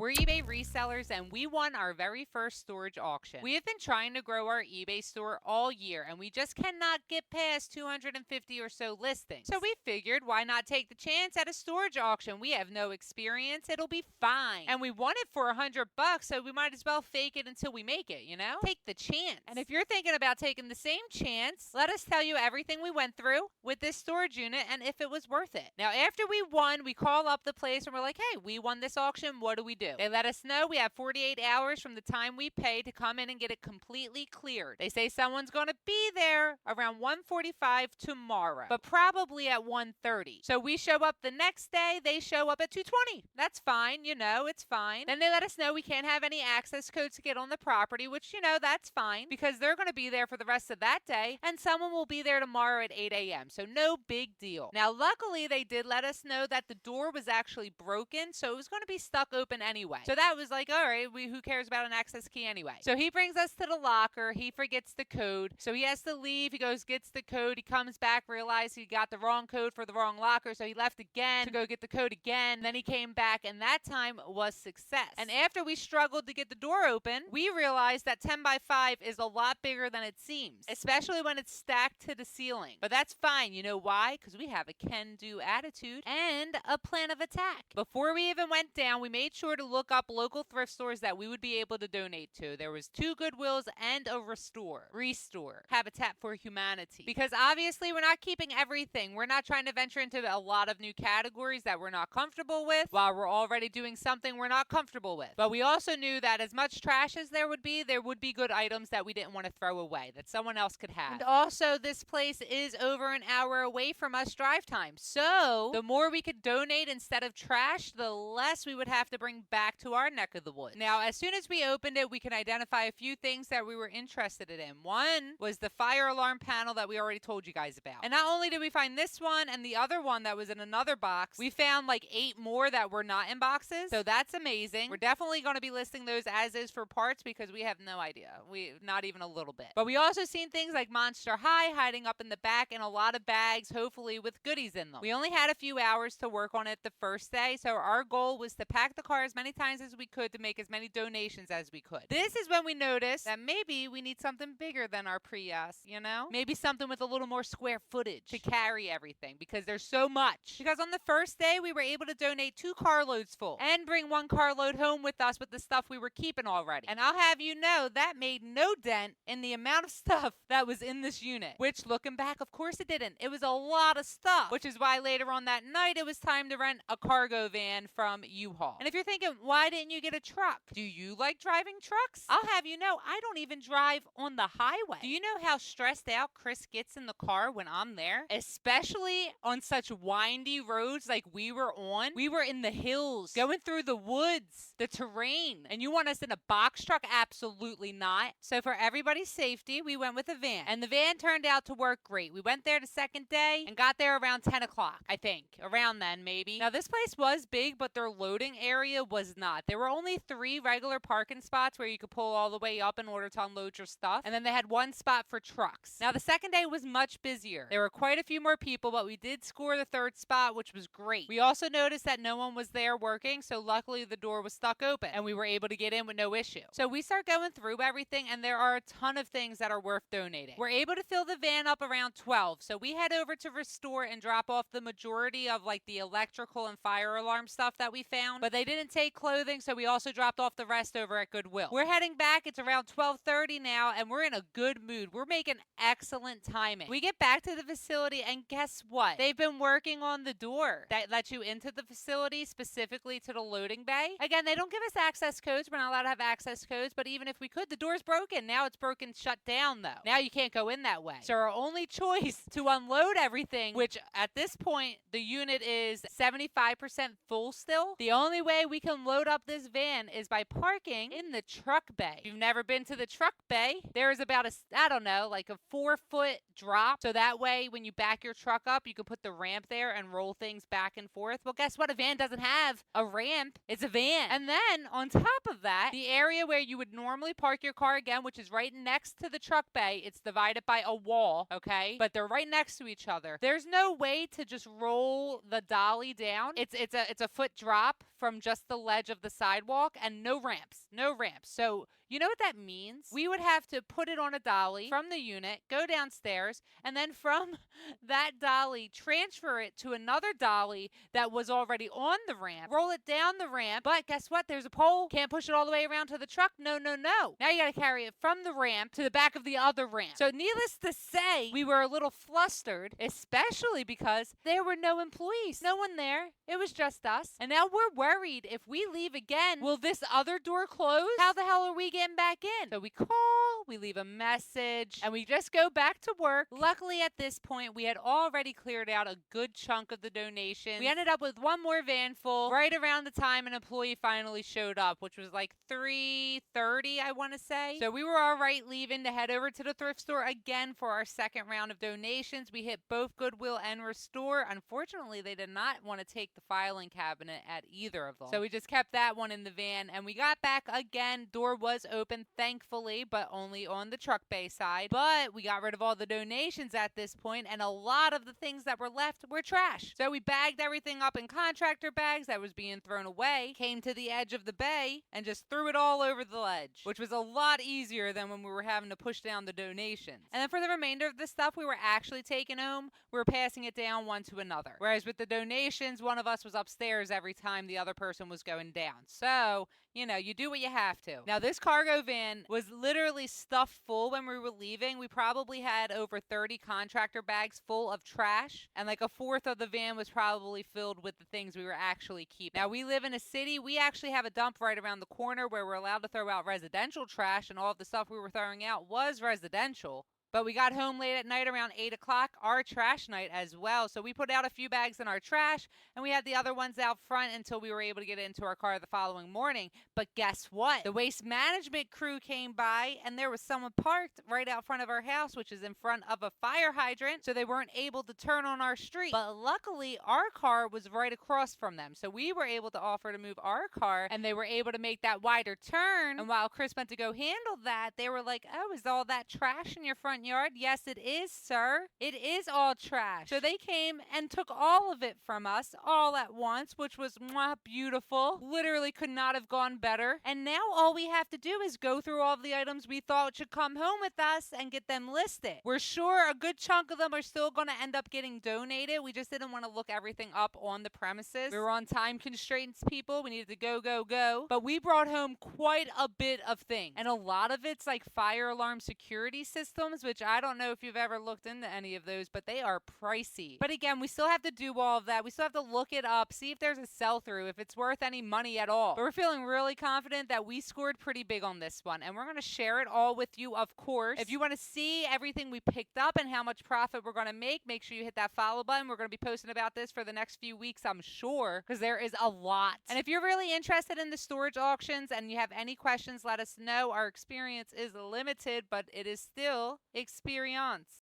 We're eBay resellers and we won our very first storage auction. We have been trying to grow our eBay store all year and we just cannot get past 250 or so listings. So we figured, why not take the chance at a storage auction? We have no experience. It'll be fine. And we won it for $100, so we might as well fake it until we make it, you know? Take the chance. And if you're thinking about taking the same chance, let us tell you everything we went through with this storage unit and if it was worth it. Now, after we won, we call up the place and we're like, hey, we won this auction. What do we do? They let us know we have 48 hours from the time we pay to come in and get it completely cleared. They say someone's going to be there around 1:45 tomorrow, but probably at 1:30. So we show up the next day. They show up at 2:20. That's fine. You know, it's fine. Then they let us know we can't have any access codes to get on the property, which, you know, that's fine because they're going to be there for the rest of that day and someone will be there tomorrow at 8 a.m. So no big deal. Now, luckily, they did let us know that the door was actually broken, so it was going to be stuck open anyway. So that was like, all right, who cares about an access key anyway? So he brings us to the locker. He forgets the code. So he has to leave. He goes, gets the code. He comes back, realized he got the wrong code for the wrong locker. So he left again to go get the code again. Then he came back, and that time was success. And after we struggled to get the door open, we realized that 10 by 5 is a lot bigger than it seems, especially when it's stacked to the ceiling. But that's fine. You know why? Because we have a can-do attitude and a plan of attack. Before we even went down, we made sure to look up local thrift stores that we would be able to donate to. There was 2 Goodwills and a Restore, Habitat for Humanity. Because obviously we're not keeping everything. We're not trying to venture into a lot of new categories that we're not comfortable with while we're already doing something we're not comfortable with. But we also knew that as much trash as there would be good items that we didn't want to throw away, that someone else could have. And also, this place is over an hour away from us drive time. So the more we could donate instead of trash, the less we would have to bring back to our neck of the woods. Now, as soon as we opened it, we could identify a few things that we were interested in. One was the fire alarm panel that we already told you guys about. And not only did we find this one and the other one that was in another box, we found like 8 more that were not in boxes. So that's amazing. We're definitely going to be listing those as is for parts because we have no idea. Not even a little bit. But we also seen things like Monster High hiding up in the back in a lot of bags, hopefully with goodies in them. We only had a few hours to work on it the first day, so our goal was to pack the car as many times as we could to make as many donations as we could. This is when we noticed that maybe we need something bigger than our Prius, you know? Maybe something with a little more square footage to carry everything because there's so much. Because on the first day, we were able to donate 2 carloads full and bring 1 carload home with us with the stuff we were keeping already. And I'll have you know that made no dent in the amount of stuff that was in this unit, which looking back, of course it didn't. It was a lot of stuff, which is why later on that night, it was time to rent a cargo van from U-Haul. And if you're thinking, why didn't you get a truck? Do you like driving trucks? I'll have you know, I don't even drive on the highway. Do you know how stressed out Chris gets in the car when I'm there? Especially on such windy roads like we were on. We were in the hills, going through the woods, the terrain. And you want us in a box truck? Absolutely not. So for everybody's safety, we went with a van. And the van turned out to work great. We went there the second day and got there around 10 o'clock, I think. Around then, maybe. Now, this place was big, but their loading area was not. There were only 3 regular parking spots where you could pull all the way up in order to unload your stuff. And then they had 1 spot for trucks. Now, the second day was much busier. There were quite a few more people, but we did score the 3rd spot, which was great. We also noticed that no one was there working, so luckily the door was stuck open and we were able to get in with no issue. So we start going through everything, and there are a ton of things that are worth donating. We're able to fill the van up around 12, so we head over to Restore and drop off the majority of like the electrical and fire alarm stuff that we found, but they didn't take clothing, so we also dropped off the rest over at Goodwill. We're heading back. It's around 12:30 now, and we're in a good mood. We're making excellent timing. We get back to the facility, and guess what? They've been working on the door that lets you into the facility, specifically to the loading bay. Again, they don't give us access codes. We're not allowed to have access codes, but even if we could, the door's broken. Now it's broken shut down, though. Now you can't go in that way. So our only choice to unload everything, which at this point, the unit is 75% full still. The only way we can load up this van is by parking in the truck bay. If you've never been to the truck bay, there is about like a 4-foot drop. So that way, when you back your truck up, you can put the ramp there and roll things back and forth. Well, guess what? A van doesn't have a ramp. It's a van. And then on top of that, the area where you would normally park your car again, which is right next to the truck bay, it's divided by a wall, okay? But they're right next to each other. There's no way to just roll the dolly down. It's a foot drop from just the ledge of the sidewalk and no ramps. No ramps. So you know what that means? We would have to put it on a dolly from the unit, go downstairs, and then from that dolly, transfer it to another dolly that was already on the ramp, roll it down the ramp. But guess what? There's a pole. Can't push it all the way around to the truck. No, no, no. Now you got to carry it from the ramp to the back of the other ramp. So needless to say, we were a little flustered, especially because there were no employees. No one there. It was just us. And now we're worried if we leave again, will this other door close? How the hell are we getting back in? So we call, we leave a message, and we just go back to work. Luckily, at this point, we had already cleared out a good chunk of the donations. We ended up with one more van full right around the time an employee finally showed up, which was like 3:30, I want to say. So we were all right leaving to head over to the thrift store again for our second round of donations. We hit both Goodwill and Restore. Unfortunately, they did not want to take the filing cabinet at either of them. So we just kept that one in the van, and we got back again. Door was open, thankfully, but only on the truck bay side. But we got rid of all the donations at this point, and a lot of the things that were left were trash. So we bagged everything up in contractor bags that was being thrown away, came to the edge of the bay, and just threw it all over the ledge, which was a lot easier than when we were having to push down the donations. And then for the remainder of the stuff we were actually taking home, we were passing it down one to another. Whereas with the donations, one of us was upstairs every time the other person was going down. So, you know, you do what you have to. Now, this cargo van was literally stuffed full when we were leaving. We probably had over 30 contractor bags full of trash, and like a fourth of the van was probably filled with the things we were actually keeping. Now, we live in a city. We actually have a dump right around the corner where we're allowed to throw out residential trash, and all of the stuff we were throwing out was residential. But we got home late at night around 8 o'clock, our trash night as well. So we put out a few bags in our trash, and we had the other ones out front until we were able to get into our car the following morning. But guess what? The waste management crew came by, and there was someone parked right out front of our house, which is in front of a fire hydrant. So they weren't able to turn on our street. But luckily, our car was right across from them. So we were able to offer to move our car, and they were able to make that wider turn. And while Chris went to go handle that, they were like, "Oh, is all that trash in your front yard?" "Yes, it is, sir. It is all trash." So they came and took all of it from us all at once, which was beautiful. Literally could not have gone better. And now all we have to do is go through all the items we thought should come home with us and get them listed. We're sure a good chunk of them are still going to end up getting donated. We just didn't want to look everything up on the premises. We were on time constraints, people. We needed to go, go, go. But we brought home quite a bit of things. And a lot of it's like fire alarm security systems, which I don't know if you've ever looked into any of those, but they are pricey. But again, we still have to do all of that. We still have to look it up, see if there's a sell-through, if it's worth any money at all. But we're feeling really confident that we scored pretty big on this one, and we're going to share it all with you, of course. If you want to see everything we picked up and how much profit we're going to make sure you hit that follow button. We're going to be posting about this for the next few weeks, I'm sure, because there is a lot. And if you're really interested in the storage auctions and you have any questions, let us know. Our experience is limited, but it is still experience.